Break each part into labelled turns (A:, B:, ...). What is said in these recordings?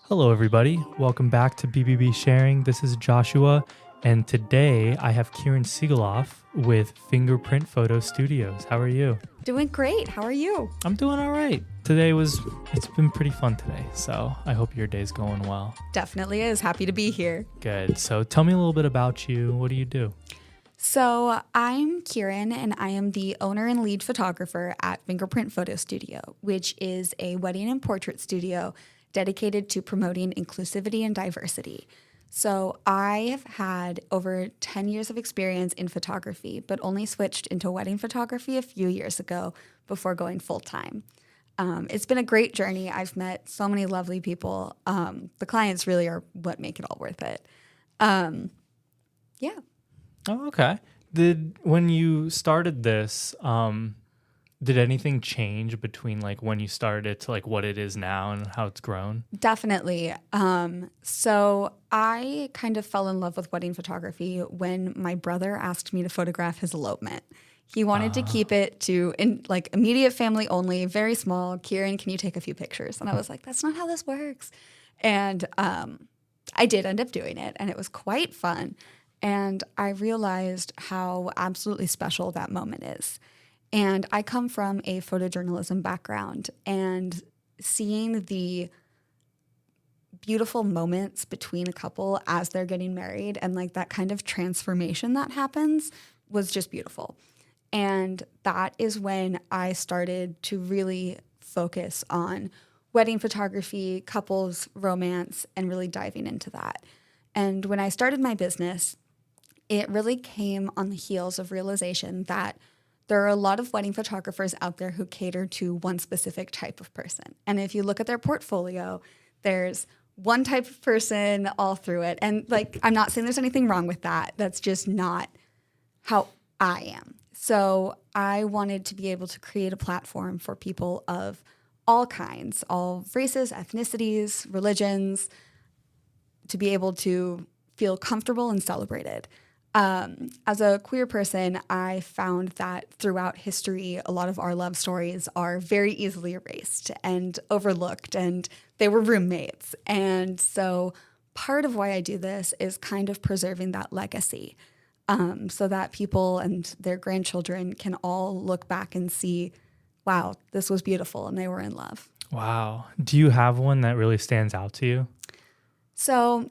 A: Hello, everybody. Welcome back to BBB Sharing. This is Joshua, and today I have Kieran Segaloff with Fingerprint Photo Studios. How are you?
B: Doing great. How are you?
A: I'm doing all right. It's been pretty fun today, so I hope your day's going well.
B: Definitely is. Happy to be here.
A: Good. So tell me a little bit about you. What do you do?
B: So I'm Kieran, and I am the owner and lead photographer at Fingerprint Photo Studio, which is a wedding and portrait studio dedicated to promoting inclusivity and diversity. So I have had over 10 years of experience in photography, but only switched into wedding photography a few years ago before going full-time. It's been a great journey. I've met so many lovely people. The clients really are what make it all worth it. Yeah.
A: Oh, okay. When you started this, did anything change between like when you started to like what it is now and how it's grown?
B: Definitely. So I kind of fell in love with wedding photography when my brother asked me to photograph his elopement. He wanted to keep it to immediate family only, very small. Kieran, can you take a few pictures? And I was like, that's not how this works. And I did end up doing it, and it was quite fun. And I realized how absolutely special that moment is. And I come from a photojournalism background, and seeing the beautiful moments between a couple as they're getting married and like that kind of transformation that happens was just beautiful. And that is when I started to really focus on wedding photography, couples, romance, and really diving into that. And when I started my business, it really came on the heels of realization that there are a lot of wedding photographers out there who cater to one specific type of person. And if you look at their portfolio, there's one type of person all through it. And like, I'm not saying there's anything wrong with that. That's just not how I am. So I wanted to be able to create a platform for people of all kinds, all races, ethnicities, religions, to be able to feel comfortable and celebrated. As a queer person, I found that throughout history, a lot of our love stories are very easily erased and overlooked, and they were roommates. And so part of why I do this is kind of preserving that legacy, so that people and their grandchildren can all look back and see, wow, this was beautiful, and they were in love.
A: Wow. Do you have one that really stands out to you?
B: So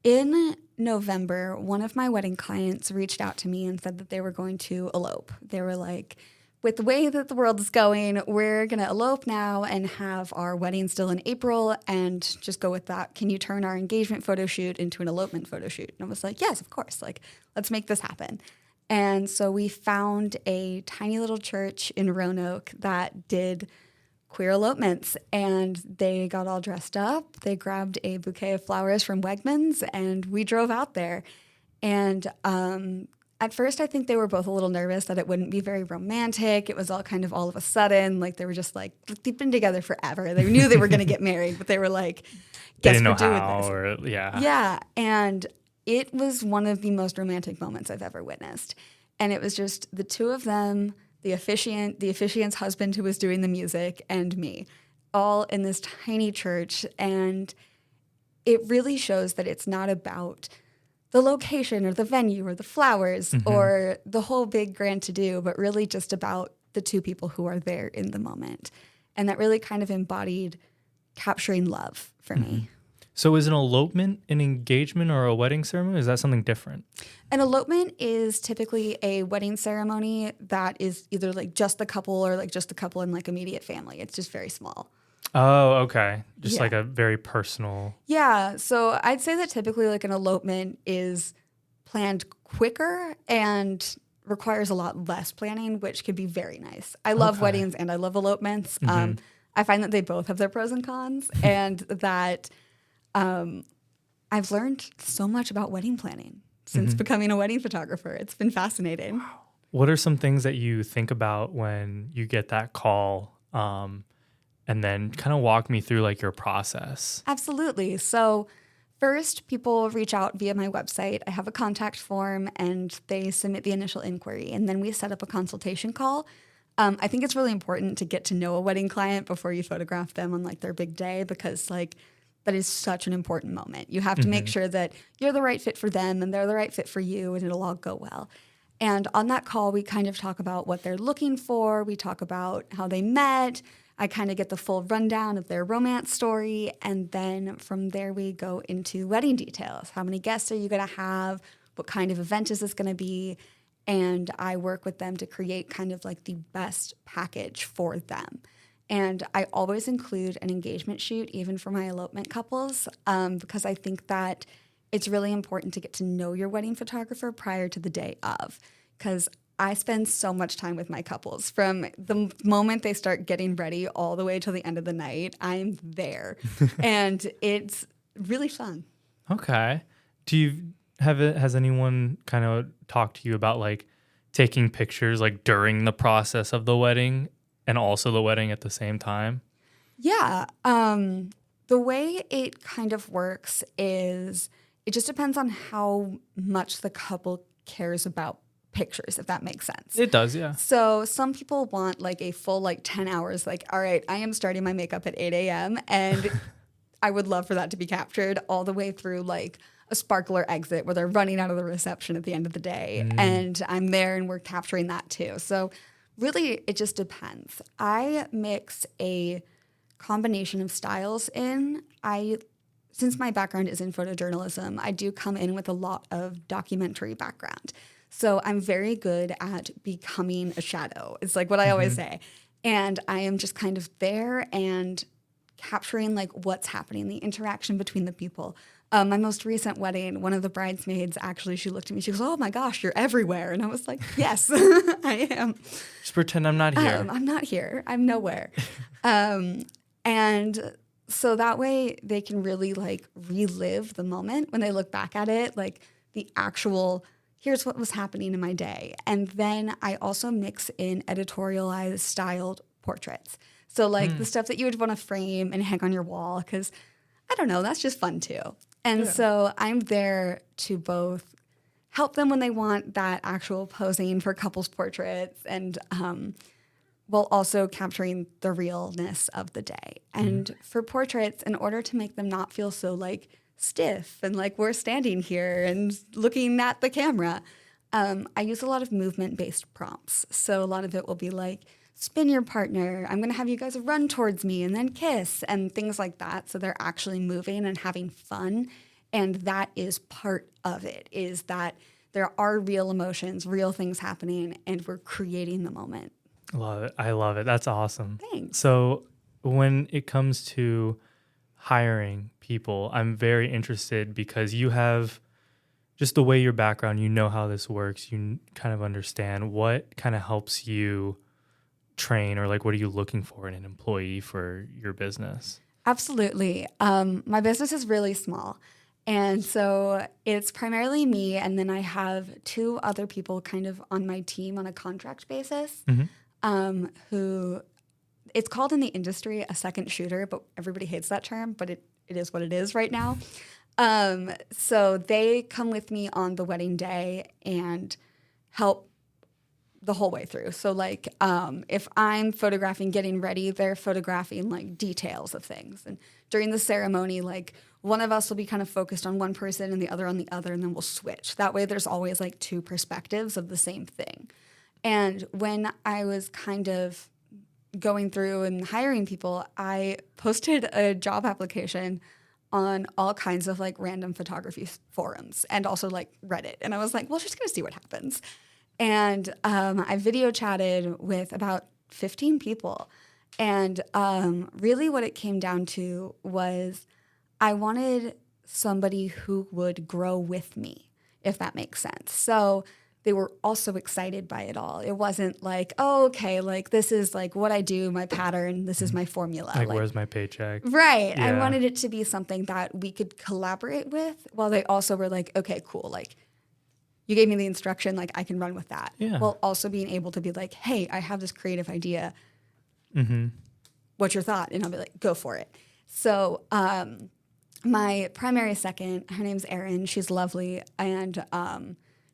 B: in November, one of my wedding clients reached out to me and said that they were going to elope. They were like, with the way that the world is going, we're going to elope now and have our wedding still in April and just go with that. Can you turn our engagement photo shoot into an elopement photo shoot? And I was like, yes, of course. Like, let's make this happen. And so we found a tiny little church in Roanoke that did queer elopements, and they got all dressed up. They grabbed a bouquet of flowers from Wegmans, and we drove out there. And at first, I think they were both a little nervous that it wouldn't be very romantic. It was all kind of all of a sudden, like they were just like, they've been together forever. They knew they were going to get married, but they were like, guess we're doing this. Yeah, and it was one of the most romantic moments I've ever witnessed. And it was just the two of them, the officiant's husband who was doing the music, and me, all in this tiny church. And it really shows that it's not about the location or the venue or the flowers or the whole big grand to-do, but really just about the two people who are there in the moment. And that really kind of embodied capturing love for me.
A: So is an elopement an engagement or a wedding ceremony? Is that something different?
B: An elopement is typically a wedding ceremony that is either like just the couple or like just the couple and like immediate family. It's just very small.
A: Oh, okay. Just like a very personal.
B: Yeah. So I'd say that typically like an elopement is planned quicker and requires a lot less planning, which can be very nice. I love weddings and I love elopements. I find that they both have their pros and cons, and that I've learned so much about wedding planning since becoming a wedding photographer. It's been fascinating.
A: Wow. What are some things that you think about when you get that call? And then kind of walk me through like your process.
B: Absolutely. So first, people reach out via my website. I have a contact form, and they submit the initial inquiry, and then we set up a consultation call. I think it's really important to get to know a wedding client before you photograph them on like their big day, because like that is such an important moment. You have to make sure that you're the right fit for them and they're the right fit for you, and it'll all go well. And on that call, we kind of talk about what they're looking for. We talk about how they met. I kind of get the full rundown of their romance story. And then from there, we go into wedding details. How many guests are you going to have? What kind of event is this going to be? And I work with them to create kind of like the best package for them. And I always include an engagement shoot, even for my elopement couples, because I think that it's really important to get to know your wedding photographer prior to the day of, because I spend so much time with my couples. From the moment they start getting ready all the way till the end of the night, I'm there. And it's really fun.
A: Okay. Has anyone kind of talked to you about like taking pictures like during the process of the wedding and also the wedding at the same time?
B: Yeah. The way it kind of works is it just depends on how much the couple cares about pictures, if that makes sense.
A: It does, yeah.
B: So some people want like a full like 10 hours, like, all right, I am starting my makeup at 8 a.m. and I would love for that to be captured all the way through like a sparkler exit where they're running out of the reception at the end of the day. And I'm there and we're capturing that too. So really, it just depends. I mix a combination of styles in. Since my background is in photojournalism, I do come in with a lot of documentary background. So I'm very good at becoming a shadow. It's like what I always say. And I am just kind of there and capturing like what's happening, the interaction between the people. My most recent wedding, one of the bridesmaids, actually, she looked at me, she goes, "Oh my gosh, you're everywhere." And I was like, yes, I am.
A: Just pretend I'm not here.
B: I'm not here. I'm nowhere. And so that way they can really like relive the moment when they look back at it, like the actual, here's what was happening in my day. And then I also mix in editorialized styled portraits. So like the stuff that you would want to frame and hang on your wall, because I don't know, that's just fun too. And so I'm there to both help them when they want that actual posing for couples portraits and while also capturing the realness of the day. And for portraits, in order to make them not feel so like stiff and like we're standing here and looking at the camera, I use a lot of movement-based prompts. So a lot of it will be like, spin your partner, I'm going to have you guys run towards me and then kiss and things like that. So they're actually moving and having fun. And that is part of it, is that there are real emotions, real things happening, and we're creating the moment.
A: Love it. I love it. That's awesome.
B: Thanks.
A: So when it comes to hiring people, I'm very interested because you have just the way your background, you know how this works, you kind of understand what kind of helps you train, or like what are you looking for in an employee for your business?
B: Absolutely. My business is really small. And so it's primarily me, and then I have 2 other people kind of on my team on a contract basis, who it's called in the industry a second shooter, but everybody hates that term, but it is what it is right now. So they come with me on the wedding day and help the whole way through. So like if I'm photographing getting ready, they're photographing like details of things. And during the ceremony, like one of us will be kind of focused on one person and the other on the other, and then we'll switch. That way there's always like 2 perspectives of the same thing. And when I was kind of going through and hiring people, I posted a job application on all kinds of like random photography forums and also like Reddit. And I was like, well, just gonna see what happens. And I video chatted with about 15 people. And really what it came down to was I wanted somebody who would grow with me, if that makes sense. So they were also excited by it all. It wasn't like, oh, okay, like this is like what I do, my pattern, this is my formula.
A: Like where's my paycheck?
B: Right.
A: Yeah.
B: I wanted it to be something that we could collaborate with, while they also were like, okay, cool, like you gave me the instruction, like I can run with that.
A: Yeah.
B: While also being able to be like, hey, I have this creative idea. What's your thought? And I'll be like, go for it. So my primary second, her name's Erin. She's lovely. And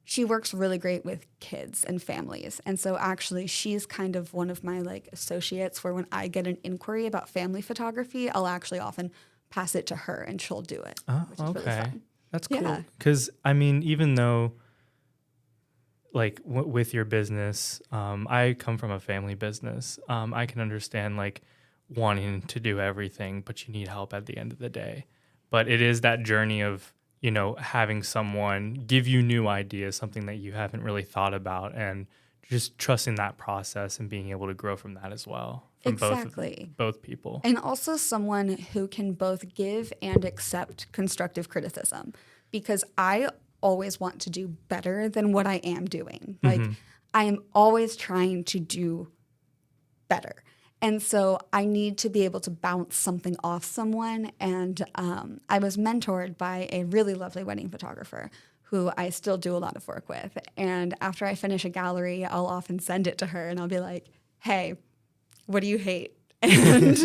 B: she works really great with kids and families. And so actually she's kind of one of my like associates, where when I get an inquiry about family photography, I'll actually often pass it to her and she'll do it.
A: Oh,
B: which is really
A: okay.
B: fun.
A: That's
B: Yeah.
A: cool. Because, I mean, even though, like, with your business, I come from a family business. I can understand, like, wanting to do everything, but you need help at the end of the day. But it is that journey of, you know, having someone give you new ideas, something that you haven't really thought about, and just trusting that process and being able to grow from that as well. From
B: Exactly.
A: both people.
B: And also someone who can both give and accept constructive criticism, because I always want to do better than what I am doing. Like, I am always trying to do better. And so I need to be able to bounce something off someone. And I was mentored by a really lovely wedding photographer who I still do a lot of work with. And after I finish a gallery, I'll often send it to her and I'll be like, hey, what do you hate? And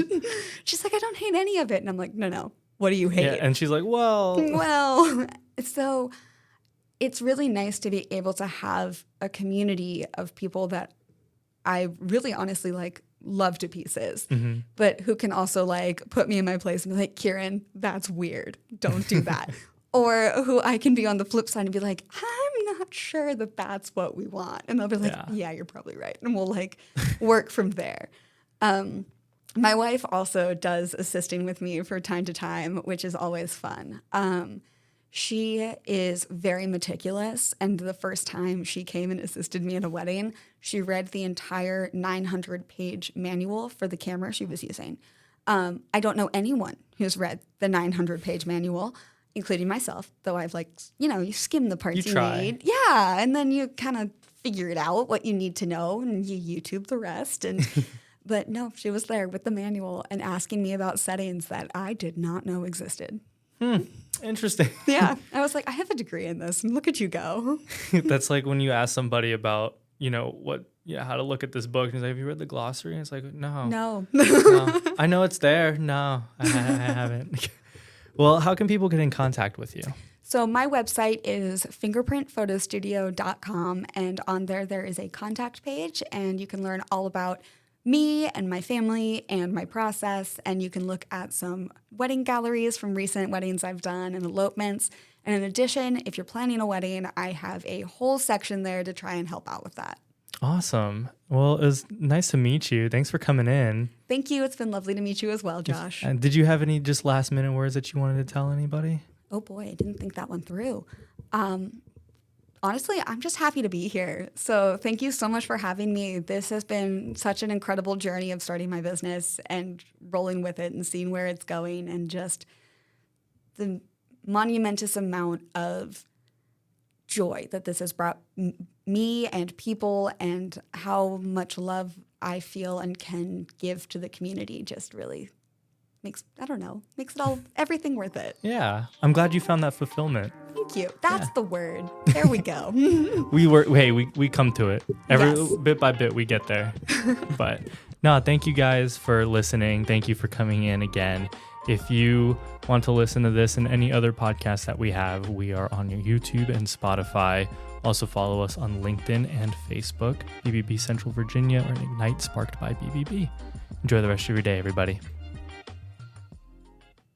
B: she's like, I don't hate any of it. And I'm like, no, what do you hate?
A: Yeah, and she's like, well,
B: so it's really nice to be able to have a community of people that I really honestly like love to pieces, but who can also like put me in my place and be like, Kieran, that's weird. Don't do that. Or who I can be on the flip side and be like, I'm not sure that that's what we want. And they'll be like, yeah, you're probably right. And we'll like work from there. My wife also does assisting with me from time to time, which is always fun. She is very meticulous, and the first time she came and assisted me at a wedding, she read the entire 900-page manual for the camera she was using. I don't know anyone who's read the 900-page manual, including myself, though I've you skim the parts you need. Yeah, and then you kind of figure it out, what you need to know, and you YouTube the rest. And but no, she was there with the manual and asking me about settings that I did not know existed.
A: Interesting.
B: Yeah. I was like, I have a degree in this, and look at you go.
A: That's like when you ask somebody about, how to look at this book. And he's like, have you read the glossary? And it's like, no. I know it's there. No, I haven't. Well, how can people get in contact with you?
B: So my website is fingerprintphotostudio.com, and on there is a contact page, and you can learn all about me and my family and my process, and you can look at some wedding galleries from recent weddings I've done and elopements. And in addition, if you're planning a wedding, I have a whole section there to try and help out with that.
A: Awesome. Well, it was nice to meet you. Thanks for coming in.
B: Thank you. It's been lovely to meet you as well, Josh.
A: And did you have any just last minute words that you wanted to tell anybody?
B: Oh boy, I didn't think that one through. Honestly, I'm just happy to be here. So thank you so much for having me. This has been such an incredible journey of starting my business and rolling with it and seeing where it's going, and just the monumentous amount of joy that this has brought me and people, and how much love I feel and can give to the community just really makes it all, everything worth it.
A: Yeah. I'm glad you found that fulfillment.
B: Thank you. That's the word. There we go.
A: we come to it.
B: Yes.
A: Bit by bit we get there. But no, thank you guys for listening. Thank you for coming in again. If you want to listen to this and any other podcasts that we have, we are on your YouTube and Spotify. Also follow us on LinkedIn and Facebook, BBB Central Virginia, or Ignite Sparked by BBB. Enjoy the rest of your day, everybody.